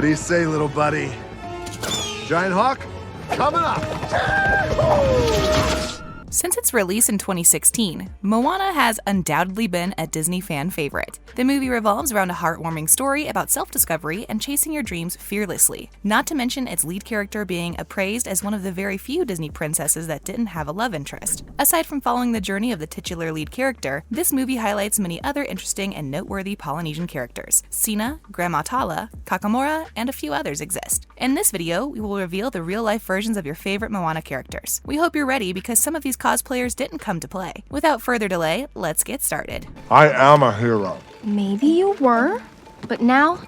What do you say, little buddy? Giant hawk, coming up! Since its release in 2016, Moana has undoubtedly been a Disney fan favorite. The movie revolves around a heartwarming story about self-discovery and chasing your dreams fearlessly, not to mention its lead character being appraised as one of the very few Disney princesses that didn't have a love interest. Aside from following the journey of the titular lead character, this movie highlights many other interesting and noteworthy Polynesian characters. Cena, Grandma Tala, Kakamura, and a few others exist. In this video, we will reveal the real-life versions of your favorite Moana characters. We hope you're ready because some of these cosplayers didn't come to play. Without further delay, let's get started. I am a hero. Maybe you were, but now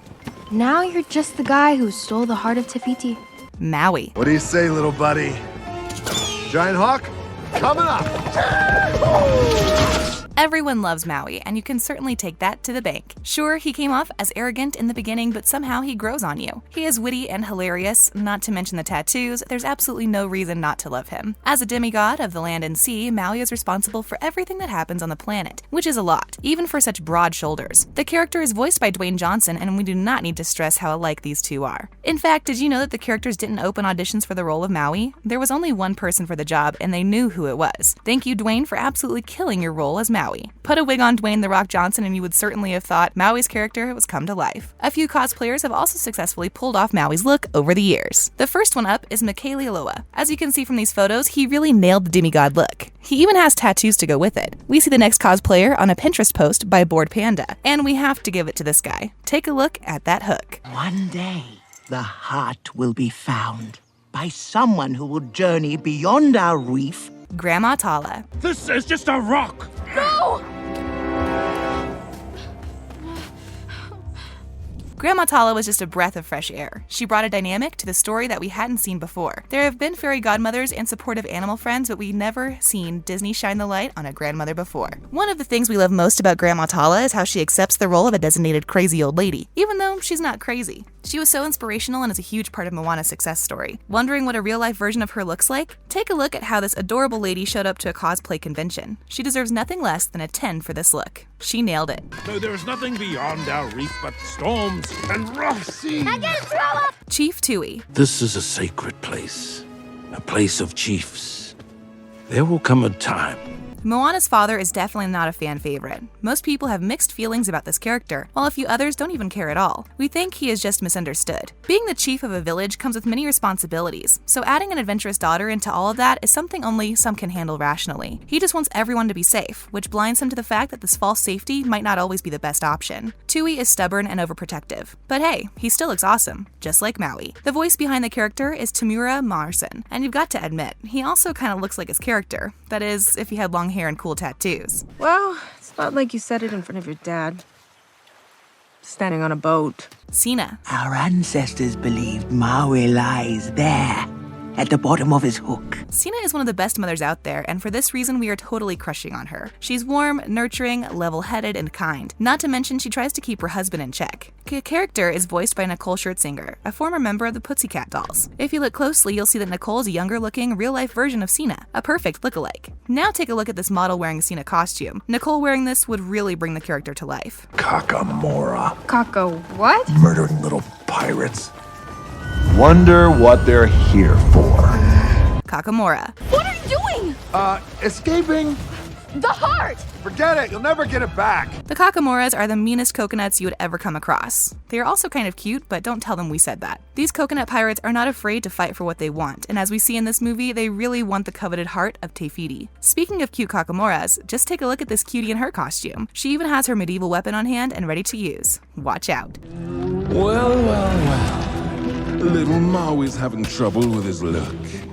you're just the guy who stole the heart of Tefiti. Maui. What do you say, little buddy? Giant hawk, coming up! Everyone loves Maui, and you can certainly take that to the bank. Sure, he came off as arrogant in the beginning, but somehow he grows on you. He is witty and hilarious, not to mention the tattoos. There's absolutely no reason not to love him. As a demigod of the land and sea, Maui is responsible for everything that happens on the planet, which is a lot, even for such broad shoulders. The character is voiced by Dwayne Johnson, and we do not need to stress how alike these two are. In fact, did you know that the characters didn't open auditions for the role of Maui? There was only one person for the job, and they knew who it was. Thank you, Dwayne, for absolutely killing your role as Maui. Put a wig on Dwayne "The Rock" Johnson and you would certainly have thought Maui's character was come to life. A few cosplayers have also successfully pulled off Maui's look over the years. The first one up is Michaeli Aloha. As you can see from these photos, he really nailed the demigod look. He even has tattoos to go with it. We see the next cosplayer on a Pinterest post by Bored Panda, and we have to give it to this guy. Take a look at that hook. One day, the heart will be found by someone who will journey beyond our reef. Grandma Tala. This is just a rock! No! Grandma Tala was just a breath of fresh air. She brought a dynamic to the story that we hadn't seen before. There have been fairy godmothers and supportive animal friends, but we've never seen Disney shine the light on a grandmother before. One of the things we love most about Grandma Tala is how she accepts the role of a designated crazy old lady, even though she's not crazy. She was so inspirational and is a huge part of Moana's success story. Wondering what a real-life version of her looks like? Take a look at how this adorable lady showed up to a cosplay convention. She deserves nothing less than a 10 for this look. She nailed it. So there is nothing beyond our reef but storms and rough seas. I get throw up! Chief Tui. This is a sacred place, a place of chiefs. There will come a time. Moana's father is definitely not a fan favorite. Most people have mixed feelings about this character, while a few others don't even care at all. We think he is just misunderstood. Being the chief of a village comes with many responsibilities, so adding an adventurous daughter into all of that is something only some can handle rationally. He just wants everyone to be safe, which blinds him to the fact that this false safety might not always be the best option. Tui is stubborn and overprotective, but hey, he still looks awesome, just like Maui. The voice behind the character is Tamura Marson, and you've got to admit, he also kind of looks like his character. That is, if he had long hair and cool tattoos. Well, it's not like you said it in front of your dad. Standing on a boat. Cena. Our ancestors believed Maui lies there, at the bottom of his hook. Cena is one of the best mothers out there, and for this reason we are totally crushing on her. She's warm, nurturing, level-headed, and kind. Not to mention she tries to keep her husband in check. The character is voiced by Nicole Scherzinger, a former member of the Pussycat Dolls. If you look closely, you'll see that Nicole is a younger-looking, real-life version of Cena, a perfect look-alike. Now take a look at this model wearing a Cena costume. Nicole wearing this would really bring the character to life. Kakamura. Kako, what? Murdering little pirates. Wonder what they're here for. Kakamura. What are you doing? Escaping? The heart! Forget it, you'll never get it back. The Kakamuras are the meanest coconuts you would ever come across. They are also kind of cute, but don't tell them we said that. These coconut pirates are not afraid to fight for what they want, and as we see in this movie, they really want the coveted heart of Tefiti. Speaking of cute Kakamuras, just take a look at this cutie in her costume. She even has her medieval weapon on hand and ready to use. Watch out. Well. Little Maui's having trouble with his look.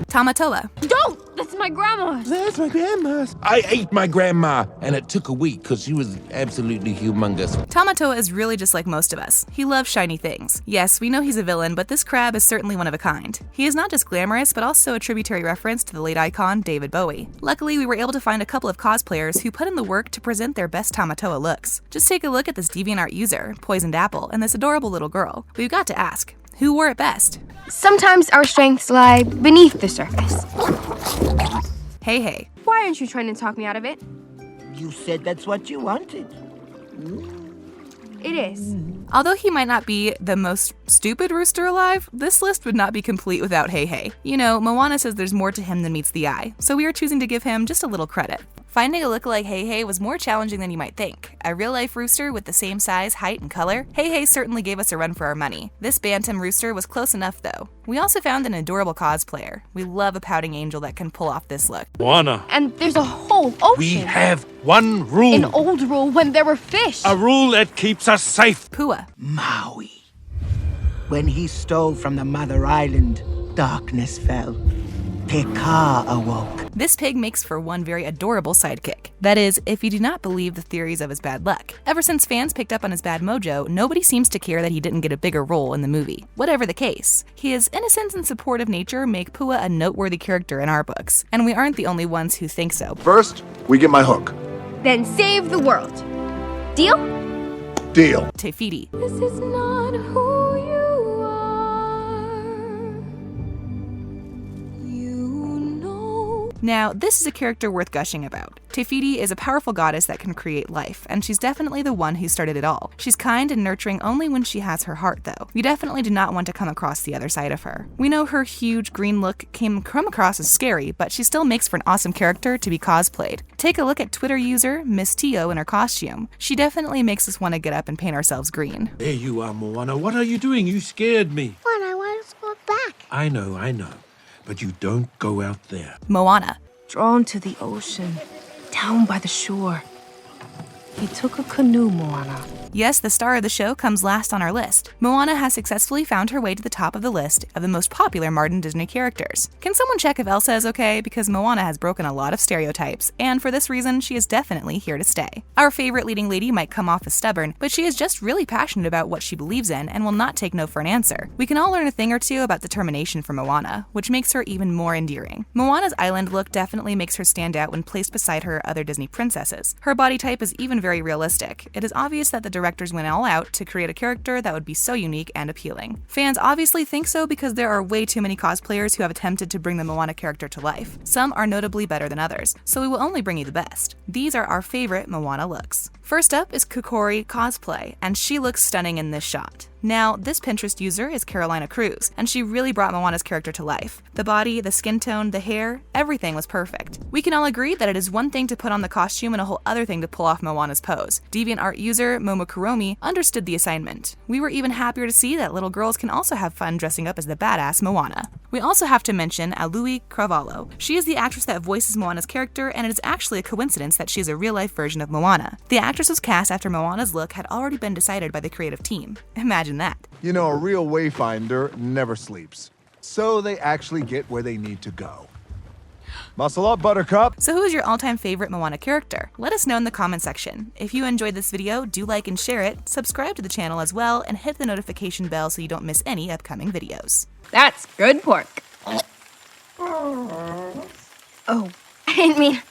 Tamatoa. Don't! That's my grandma's! That's my grandma's. I ate my grandma, and it took a week because she was absolutely humongous. Tamatoa is really just like most of us. He loves shiny things. Yes, we know he's a villain, but this crab is certainly one of a kind. He is not just glamorous, but also a tributary reference to the late icon David Bowie. Luckily, we were able to find a couple of cosplayers who put in the work to present their best Tamatoa looks. Just take a look at this DeviantArt user, Poisoned Apple, and this adorable little girl. We've got to ask, who wore it best? Sometimes our strengths lie beneath the surface. Hey. Why aren't you trying to talk me out of it? You said that's what you wanted. it is. Although he might not be the most stupid rooster alive, this list would not be complete without Hei Hei. You know, Moana says there's more to him than meets the eye, so we are choosing to give him just a little credit. Finding a lookalike Hei Hei was more challenging than you might think. A real-life rooster with the same size, height, and color, Hei Hei certainly gave us a run for our money. This bantam rooster was close enough though. We also found an adorable cosplayer. We love a pouting angel that can pull off this look. Moana, And there's a whole ocean. we have one rule. An old rule when there were fish. A rule that keeps us safe. Pua. Maui. When he stole from the Mother Island, darkness fell. Te Ka awoke. This pig makes for one very adorable sidekick. That is, if you do not believe the theories of his bad luck. Ever since fans picked up on his bad mojo, nobody seems to care that he didn't get a bigger role in the movie. Whatever the case, his innocence and supportive nature make Pua a noteworthy character in our books, and we aren't the only ones who think so. First, we get my hook. Then save the world. Deal? Deal. Tefiti. This is not who you are. You know. Now, this is a character worth gushing about. Tefiti is a powerful goddess that can create life, and she's definitely the one who started it all. She's kind and nurturing only when she has her heart, though. You definitely do not want to come across the other side of her. We know her huge green look can come across as scary, but she still makes for an awesome character to be cosplayed. Take a look at Twitter user Miss Tio in her costume. She definitely makes us want to get up and paint ourselves green. There you are, Moana. What are you doing? You scared me. When I want to go back. I know. But you don't go out there. Moana. Drawn to the ocean, down by the shore. He took a canoe, Moana. Yes, the star of the show comes last on our list. Moana has successfully found her way to the top of the list of the most popular modern Disney characters. Can someone check if Elsa is okay? Because Moana has broken a lot of stereotypes, and for this reason, she is definitely here to stay. Our favorite leading lady might come off as stubborn, but she is just really passionate about what she believes in and will not take no for an answer. We can all learn a thing or two about determination from Moana, which makes her even more endearing. Moana's island look definitely makes her stand out when placed beside her other Disney princesses. Her body type is even very realistic. It is obvious that the directors went all out to create a character that would be so unique and appealing. Fans obviously think so because there are way too many cosplayers who have attempted to bring the Moana character to life. Some are notably better than others, so we will only bring you the best. These are our favorite Moana looks. First up is Kokori Cosplay, and she looks stunning in this shot. Now, this Pinterest user is Carolina Cruz, and she really brought Moana's character to life. The body, the skin tone, the hair, everything was perfect. We can all agree that it is one thing to put on the costume and a whole other thing to pull off Moana's pose. DeviantArt user Momo Kuromi understood the assignment. We were even happier to see that little girls can also have fun dressing up as the badass Moana. We also have to mention Alui Cravalho. She is the actress that voices Moana's character, and it is actually a coincidence that she is a real-life version of Moana. The actress was cast after Moana's look had already been decided by the creative team. Imagine that. You know, a real wayfinder never sleeps. So they actually get where they need to go. Muscle up, Buttercup! So who is your all-time favorite Moana character? Let us know in the comment section. If you enjoyed this video, do like and share it, subscribe to the channel as well, and hit the notification bell so you don't miss any upcoming videos. That's good pork. Oh, I didn't mean...